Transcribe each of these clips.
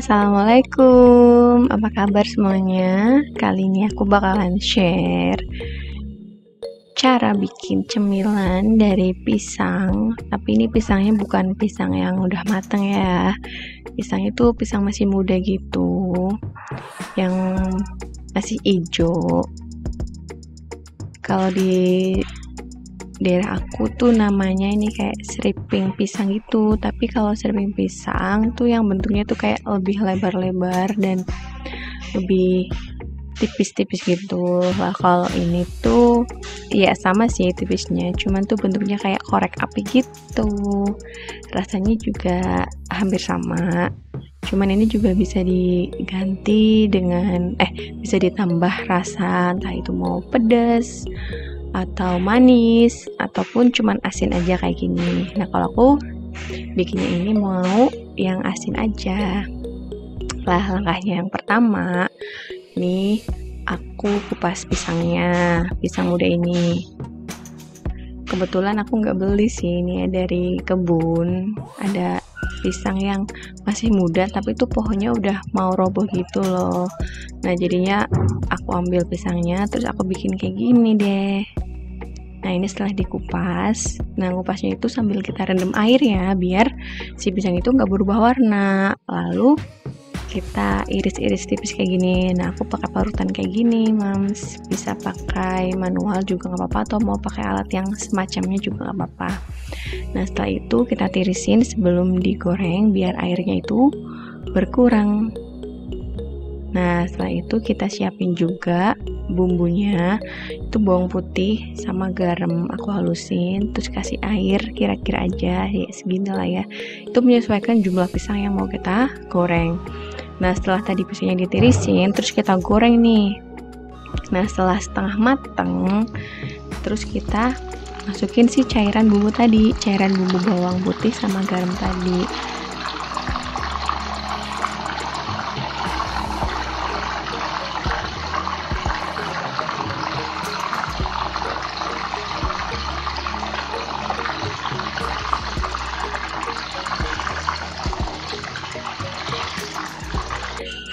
Assalamualaikum, apa kabar semuanya? Kali ini aku bakalan share cara bikin cemilan dari pisang. Tapi ini pisangnya bukan pisang yang udah matang ya. Pisang itu pisang masih muda gitu, yang masih hijau. Kalau di daerah aku tuh namanya ini kayak seriping pisang gitu, tapi kalau seriping pisang tuh yang bentuknya tuh kayak lebih lebar-lebar dan lebih tipis-tipis gitu lah. Kalau ini tuh ya sama sih tipisnya, cuman tuh bentuknya kayak korek api gitu, rasanya juga hampir sama, cuman ini juga bisa diganti dengan bisa ditambah rasa, entah itu mau pedas atau manis ataupun cuman asin aja kayak gini. Nah kalau aku bikinnya ini mau yang asin aja lah. Langkahnya yang pertama nih, aku kupas pisangnya, pisang muda ini. Kebetulan aku nggak beli sih, ini dari kebun. Ada pisang yang masih muda tapi itu pohonnya udah mau roboh gitu loh. Nah jadinya aku ambil pisangnya, terus aku bikin kayak gini deh. Nah ini setelah dikupas, nah kupasnya itu sambil kita rendam air ya, biar si pisang itu nggak berubah warna. Lalu kita iris-iris tipis kayak gini. Nah aku pakai parutan kayak gini mams, bisa pakai manual juga nggak apa-apa, atau mau pakai alat yang semacamnya juga nggak apa-apa. Nah setelah itu kita tirisin sebelum digoreng biar airnya itu berkurang. Nah setelah itu kita siapin juga bumbunya, itu bawang putih sama garam aku halusin, terus kasih air kira-kira aja ya segini lah ya, itu menyesuaikan jumlah pisang yang mau kita goreng. Nah setelah tadi pisangnya ditirisin, terus kita goreng nih. Nah setelah setengah mateng, terus kita masukin si cairan bumbu tadi, cairan bumbu bawang putih sama garam tadi.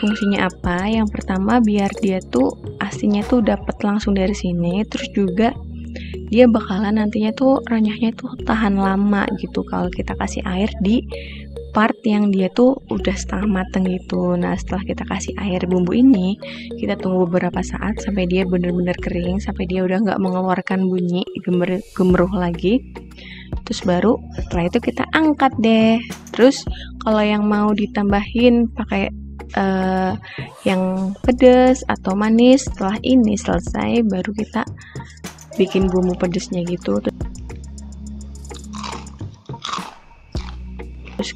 Fungsinya apa? Yang pertama biar dia tuh asinnya tuh dapat langsung dari sini, terus juga dia bakalan nantinya tuh renyahnya tuh tahan lama gitu kalau kita kasih air di part yang dia tuh udah setengah mateng gitu. Nah setelah kita kasih air bumbu ini, kita tunggu beberapa saat sampai dia bener-bener kering, sampai dia udah nggak mengeluarkan bunyi gemeruh lagi. Terus baru setelah itu kita angkat deh. Terus kalau yang mau ditambahin pakai yang pedas atau manis, setelah ini selesai baru kita bikin bumbu pedasnya gitu, terus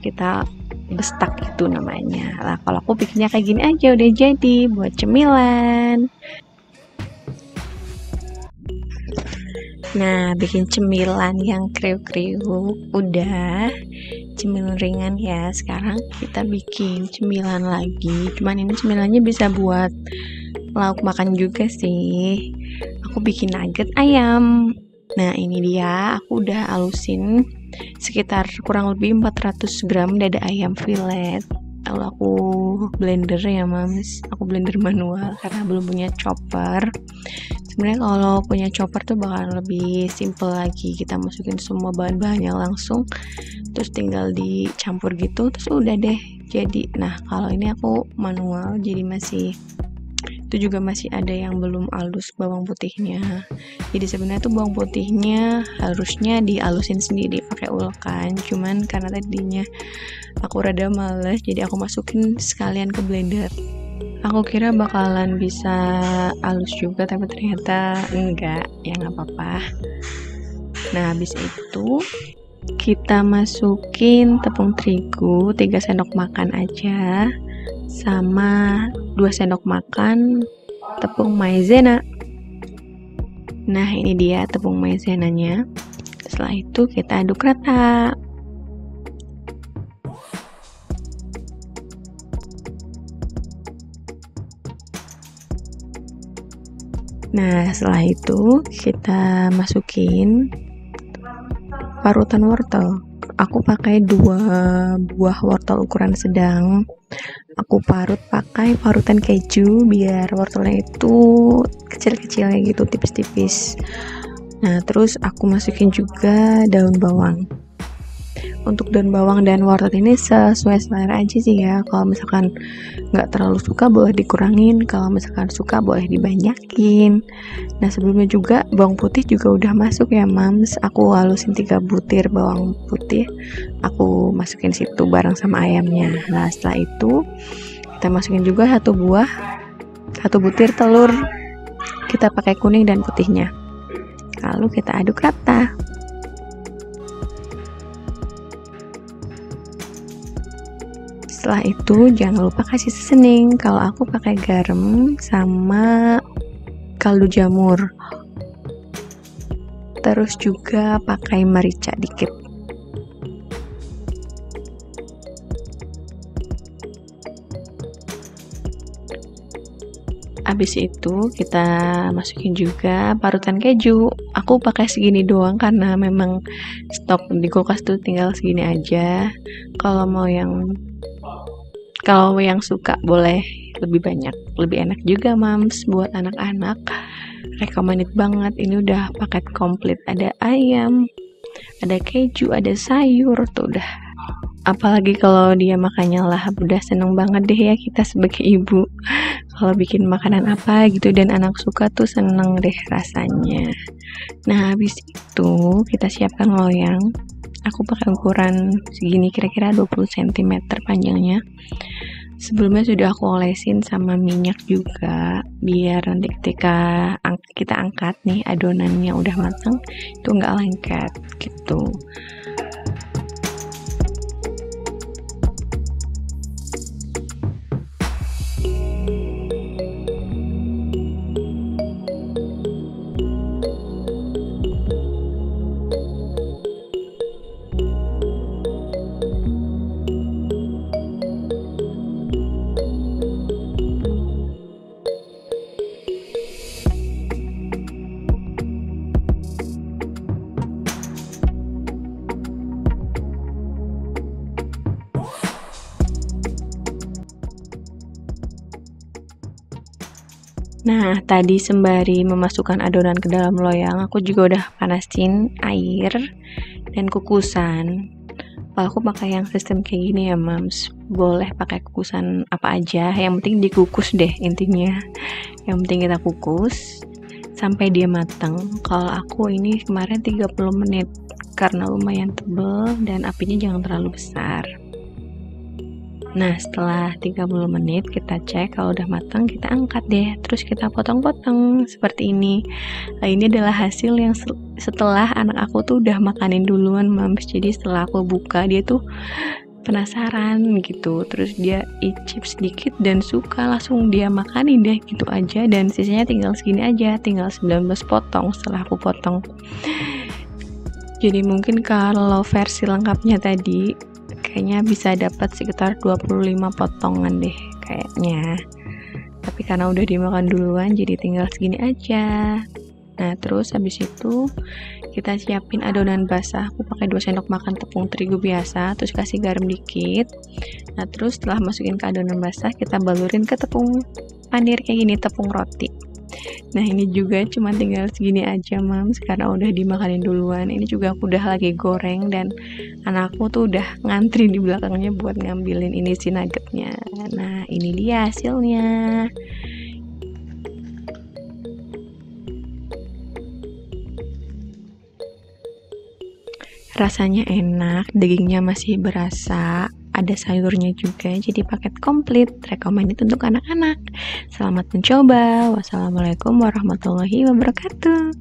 kita bestak itu namanya lah. Kalau aku bikinnya kayak gini aja udah jadi buat cemilan. Nah bikin cemilan yang kriuk-kriuk udah, cemilan ringan ya. Sekarang kita bikin cemilan lagi, cuman ini cemilannya bisa buat lauk makan juga sih. Aku bikin nugget ayam. Nah ini dia, aku udah halusin sekitar kurang lebih 400 gram dada ayam fillet. Lalu aku blender ya mams, aku blender manual karena belum punya chopper. Sebenarnya kalau punya chopper tuh bakalan lebih simple lagi, kita masukin semua bahan-bahannya langsung, terus tinggal dicampur gitu, terus udah deh jadi. Nah kalau ini aku manual, jadi itu juga masih ada yang belum halus bawang putihnya. Jadi sebenarnya tuh bawang putihnya harusnya dihalusin sendiri pakai ulekan, cuman karena tadinya aku rada males, jadi aku masukin sekalian ke blender. Aku kira bakalan bisa halus juga, tapi ternyata enggak, ya nggak apa-apa. Nah habis itu kita masukin tepung terigu 3 sendok makan aja, sama 2 sendok makan tepung maizena. Nah ini dia tepung maizenanya. Setelah itu kita aduk rata. Nah setelah itu kita masukin parutan wortel. Aku pakai 2 buah wortel ukuran sedang. aku parut pakai parutan keju biar wortelnya itu kecil-kecil kayak gitu, tipis-tipis. Nah, terus aku masukin juga daun bawang. Untuk daun bawang dan wortel ini sesuai selera aja sih ya. Kalau misalkan nggak terlalu suka boleh dikurangin, kalau misalkan suka boleh dibanyakin. Nah, sebelumnya juga bawang putih juga udah masuk ya mams. Aku halusin 3 butir bawang putih, aku masukin situ bareng sama ayamnya. Nah, setelah itu kita masukin juga satu butir telur, kita pakai kuning dan putihnya, lalu kita aduk rata. Setelah itu jangan lupa kasih seasoning. Kalau aku pakai garam sama kaldu jamur, terus juga pakai merica dikit. Habis itu kita masukin juga parutan keju. Aku pakai segini doang karena memang stok di kulkas tuh tinggal segini aja. Kalau yang suka boleh lebih banyak, lebih enak juga mams buat anak-anak. Recommended banget, ini udah paket komplit, ada ayam, ada keju, ada sayur tuh udah. Apalagi kalau dia makannya lahap, udah seneng banget deh ya kita sebagai ibu. Kalau bikin makanan apa gitu dan anak suka tuh seneng deh rasanya. Nah, habis itu kita siapkan loyang. Aku pakai ukuran segini, kira-kira 20 cm panjangnya. Sebelumnya sudah aku olesin sama minyak juga, biar nanti ketika kita angkat nih adonannya udah matang, itu nggak lengket gitu. Nah, tadi sembari memasukkan adonan ke dalam loyang, aku juga udah panasin air dan kukusan. Kalau aku pakai yang sistem kayak gini ya, mams. Boleh pakai kukusan apa aja, yang penting dikukus deh intinya. Yang penting kita kukus sampai dia matang. Kalau aku ini kemarin 30 menit karena lumayan tebel dan apinya jangan terlalu besar. Nah, setelah 30 menit kita cek kalau udah matang, kita angkat deh, terus kita potong-potong seperti ini. Nah, ini adalah hasil yang setelah anak aku tuh udah makanin duluan mams. Jadi setelah aku buka, dia tuh penasaran gitu, terus dia icip sedikit dan suka, langsung dia makanin deh gitu aja. Dan sisanya tinggal segini aja, tinggal 19 potong setelah aku potong. Jadi mungkin kalau versi lengkapnya tadi kayaknya bisa dapat sekitar 25 potongan deh kayaknya, tapi karena udah dimakan duluan jadi tinggal segini aja. Nah, terus habis itu kita siapin adonan basah. Aku pakai 2 sendok makan tepung terigu biasa, terus kasih garam dikit. Nah, terus setelah masukin ke adonan basah, kita balurin ke tepung panir kayak gini, tepung roti. Nah, ini juga cuma tinggal segini aja mams karena udah dimakanin duluan. Ini juga aku udah lagi goreng dan anakku tuh udah ngantri di belakangnya buat ngambilin ini si nuggetnya. Nah, ini dia hasilnya. Rasanya enak, dagingnya masih berasa, ada sayurnya juga, jadi paket komplit, recommended untuk anak-anak. Selamat mencoba. Wassalamualaikum warahmatullahi wabarakatuh.